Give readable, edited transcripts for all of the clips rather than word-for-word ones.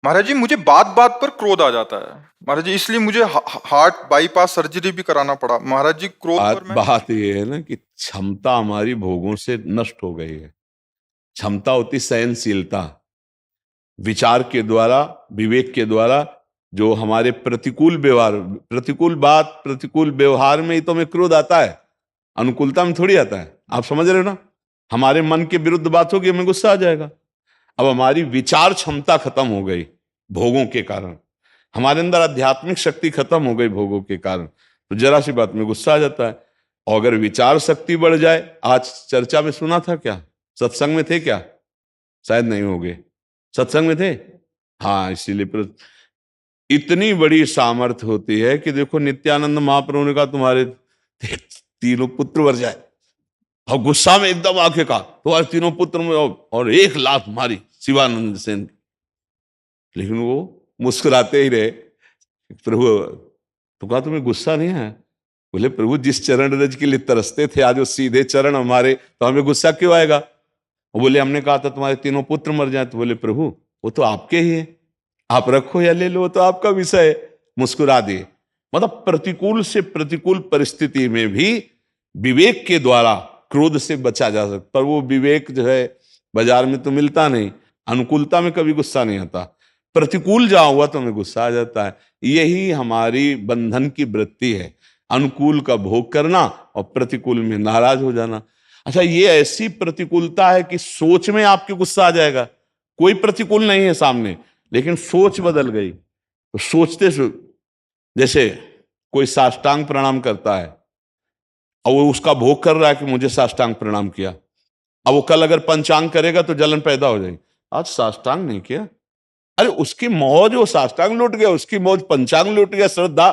महाराज जी मुझे बात बात पर क्रोध आ जाता है महाराज जी, इसलिए मुझे हार्ट बाईपास सर्जरी भी कराना पड़ा महाराज जी। क्रोध पर मैं बात ये है ना कि क्षमता हमारी भोगों से नष्ट हो गई है। क्षमता होती सहनशीलता, विचार के द्वारा, विवेक के द्वारा जो हमारे प्रतिकूल व्यवहार, प्रतिकूल बात, प्रतिकूल व्यवहार में ही तो हमें क्रोध आता है, अनुकूलता में थोड़ी आता है। आप समझ रहे हो ना? हमारे मन के विरुद्ध बात होगी, हमें गुस्सा आ जाएगा। अब हमारी विचार क्षमता खत्म हो गई भोगों के कारण, हमारे अंदर आध्यात्मिक शक्ति खत्म हो गई भोगों के कारण, तो जरा सी बात में गुस्सा आ जाता है। और अगर विचार शक्ति बढ़ जाए, आज चर्चा में सुना था क्या? सत्संग में थे क्या? शायद नहीं होंगे। सत्संग में थे? हाँ, इसीलिए इतनी बड़ी सामर्थ्य होती है कि देखो नित्यानंद महाप्रभु ने कहा तुम्हारे तीनों पुत्र मर जाए, और गुस्सा में एकदम आके कहा तुम्हारे तीनों पुत्र में, और एक लात मारी शिवानंद सेन। लेकिन वो मुस्कुराते ही रहे। प्रभु तो कहा तुम्हें गुस्सा नहीं है? बोले प्रभु जिस चरण रज के लिए तरसते थे आज वो सीधे चरण हमारे, तो हमें गुस्सा क्यों आएगा? वो बोले हमने कहा था तुम्हारे तीनों पुत्र मर जाए। तो बोले प्रभु वो तो आपके ही है, आप रखो या ले लो, वो तो आपका विषय है। मुस्कुरा दिए। मतलब प्रतिकूल से प्रतिकूल परिस्थिति में भी विवेक के द्वारा क्रोध से बचा जा सकता। पर वो विवेक जो है बाजार में तो मिलता नहीं। अनुकूलता में कभी गुस्सा नहीं आता, प्रतिकूल जहां हुआ तो हमें गुस्सा आ जाता है। यही हमारी बंधन की वृत्ति है, अनुकूल का भोग करना और प्रतिकूल में नाराज हो जाना। अच्छा, ये ऐसी प्रतिकूलता है कि सोच में आपके गुस्सा आ जाएगा। कोई प्रतिकूल नहीं है सामने, लेकिन सोच बदल गई। तो सोचते जैसे कोई साष्टांग प्रणाम करता है और वो उसका भोग कर रहा है कि मुझे साष्टांग प्रणाम किया। अब वो कल अगर पंचांग करेगा तो जलन पैदा हो जाएगी। आज साष्टांग नहीं किया, अरे उसकी मौज, वो साष्टांग लूट गया, उसकी मौज पंचांग लूट गया, श्रद्धा,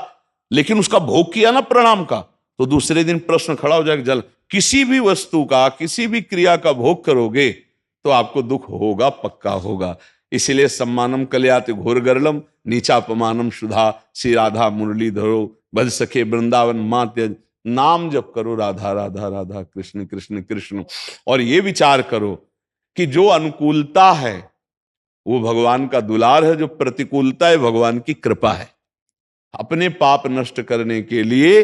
लेकिन उसका भोग किया ना प्रणाम का, तो दूसरे दिन प्रश्न खड़ा हो जाएगा। जल किसी भी वस्तु का, किसी भी क्रिया का भोग करोगे तो आपको दुख होगा, पक्का होगा। इसीलिए सम्मानम कल्याति घोर गरलम, नीचापमानम सुधा, श्री राधा मुरली धरो, भज सखे वृंदावन मात्य। नाम जप करो राधा राधा राधा, कृष्ण कृष्ण कृष्ण। और ये विचार करो कि जो अनुकूलता है वो भगवान का दुलार है, जो प्रतिकूलता है भगवान की कृपा है। अपने पाप नष्ट करने के लिए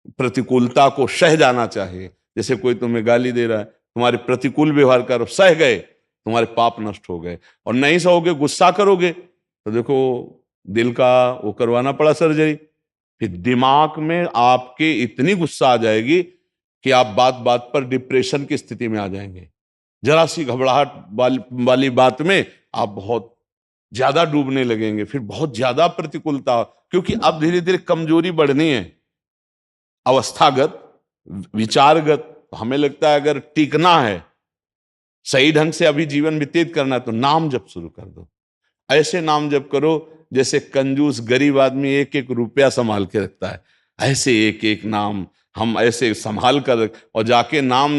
प्रतिकूलता को सह जाना चाहिए। जैसे कोई तुम्हें गाली दे रहा है, तुम्हारे प्रतिकूल व्यवहार कर, सह गए, तुम्हारे पाप नष्ट हो गए। और नहीं सहोगे, गुस्सा करोगे, तो देखो दिल का वो करवाना पड़ा सर्जरी। फिर दिमाग में आपके इतनी गुस्सा आ जाएगी कि आप बात बात पर डिप्रेशन की स्थिति में आ जाएंगे। जरा सी घबराहट वाली बात में आप बहुत ज्यादा डूबने लगेंगे, फिर बहुत ज्यादा प्रतिकूलता, क्योंकि अब धीरे धीरे कमजोरी बढ़नी है, अवस्थागत, विचारगत। हमें लगता है अगर टिकना है, सही ढंग से अभी जीवन व्यतीत करना है, तो नाम जप शुरू कर दो। ऐसे नाम जप करो जैसे कंजूस गरीब आदमी एक एक रुपया संभाल के रखता है, ऐसे एक एक नाम हम ऐसे संभाल कर, और जाके नाम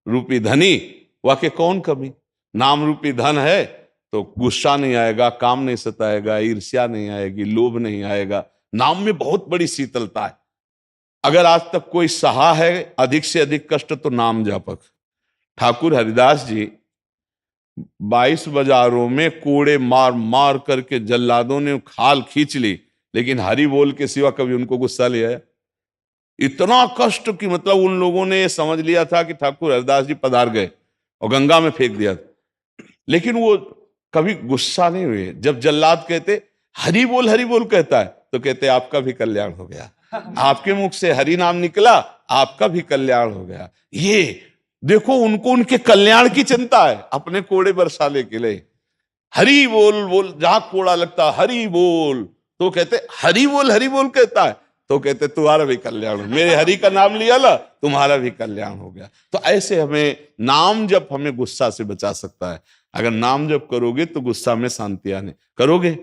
रूपी धनी, वाके कौन कमी। नाम रूपी धन है तो गुस्सा नहीं आएगा, काम नहीं सताएगा, ईर्ष्या नहीं आएगी, लोभ नहीं आएगा। नाम में बहुत बड़ी शीतलता है। अगर आज तक कोई सहा है अधिक से अधिक कष्ट, तो नाम जापक। ठाकुर हरिदास जी 22 बाजारों में कोड़े मार मार करके जल्लादों ने खाल खींच ली, लेकिन हरि बोल के सिवा कभी उनको गुस्सा ले आया? इतना कष्ट कि मतलब उन लोगों ने समझ लिया था कि ठाकुर हरिदास जी पधार गए और गंगा में फेंक दिया, लेकिन वो कभी गुस्सा नहीं हुए। जब जल्लाद कहते हरि बोल कहता है, तो कहते आपका भी कल्याण हो गया, आपके मुख से हरि नाम निकला, आपका भी कल्याण हो गया। ये देखो, उनको उनके कल्याण की चिंता है, अपने कोड़े बरसाने के लिए। हरि बोल, जहां कोड़ा लगता हरि बोल, तो कहते हरि बोल कहता है, तो कहते तुम्हारा भी कल्याण हो, मेरे हरि का नाम लिया ना, तुम्हारा भी कल्याण हो गया। तो ऐसे हमें नाम जप हमें गुस्सा से बचा सकता है। अगर नाम जप करोगे तो गुस्सा में शांति आने, करोगे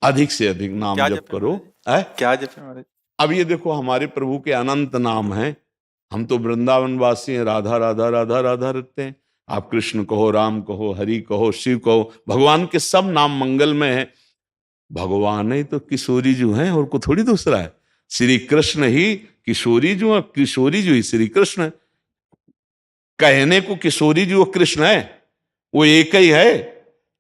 अधिक से अधिक नाम जप करो। क्या जप है महाराज? अब ये देखो, हमारे प्रभु के अनंत नाम हैं। हम तो वृंदावन वासी हैं, राधा राधा राधा राधा रखते हैं। आप कृष्ण कहो, राम कहो, हरि कहो, शिव कहो, भगवान के सब नाम मंगलमय हैं। भगवान ही तो किशोरी जो है, और को थोड़ी दूसरा है। श्री कृष्ण ही किशोरी जो है, किशोरी जो ही श्री कृष्ण है। कहने को किशोरी जो कृष्ण है, वो एक ही है,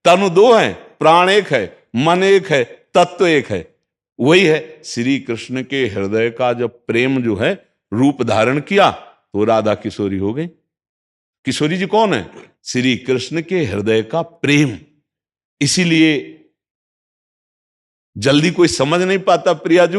तनु दो है, प्राण एक है। मन एक है, तत्व एक है। वही है श्री कृष्ण के हृदय का जब प्रेम जो है रूप धारण किया तो राधा किशोरी हो गई। किशोरी जी कौन है? श्री कृष्ण के हृदय का प्रेम। इसीलिए जल्दी कोई समझ नहीं पाता प्रियाजू